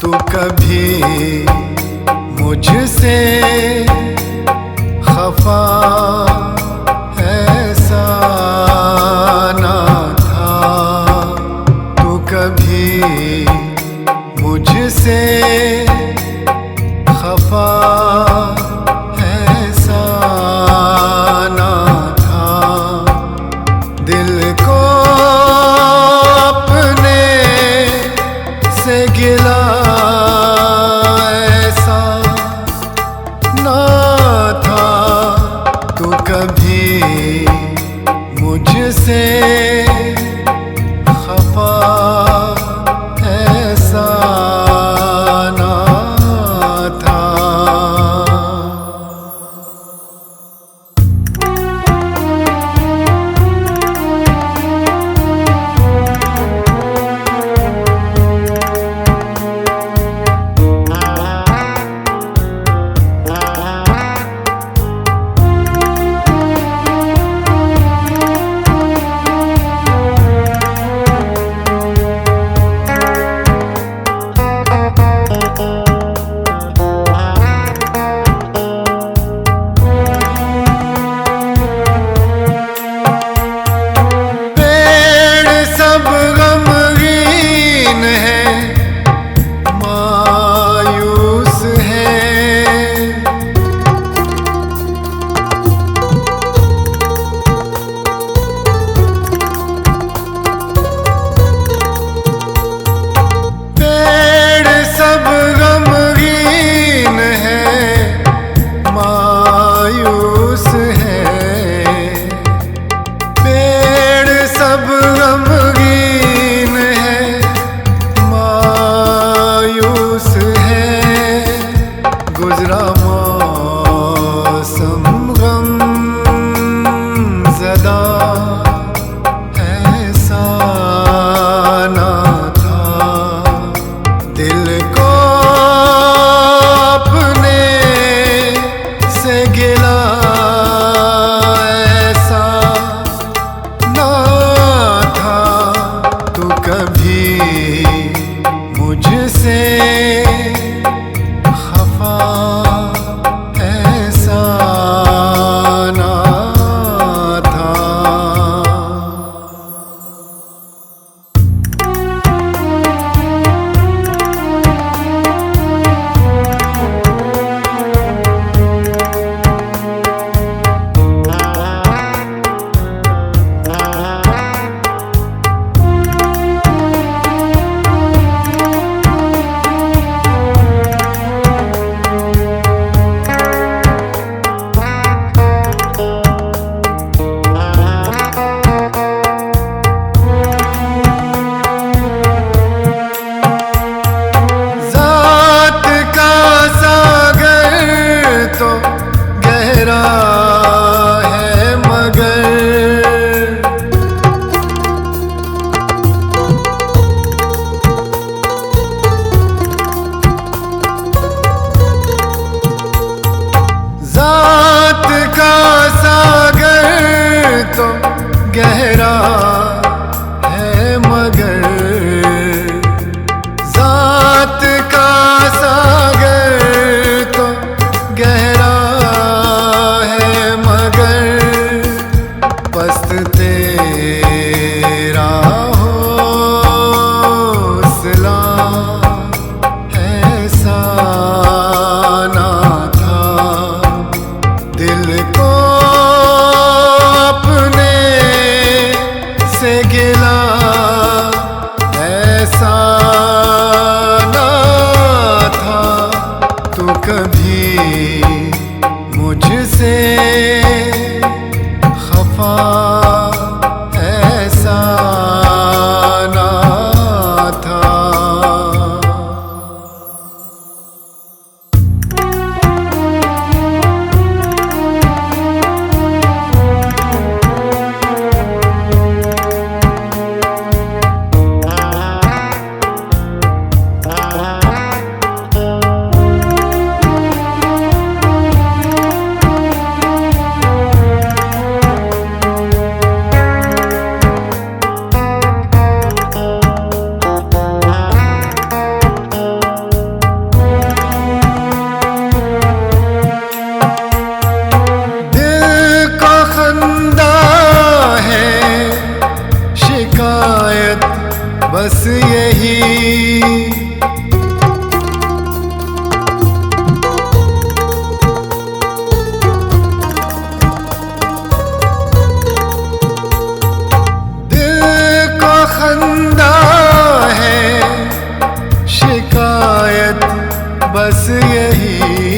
तू कभी मुझसे खफा ऐसा ना था। तू कभी मुझसे खफा ऐसा ना था। दिल को अपने से गिला ऐसा ना था। तू कभी मुझसे खफा ऐसा ना था। गुजरा मौसम गम ज़दा ऐसा ना था। दिल को अपने से गिला ऐसा ना था। तू कभी मुझसे ऐसा ना था। ज़ात का सागर तो गहरा है मगर, ज़ात का सागर तो गहरा है मगर, पस्त तेरा हौसला ऐसा ना था। दिल को अपने से गिला ऐसा ना था। तू कभी मुझसे खफा ऐसा ना था। बस यही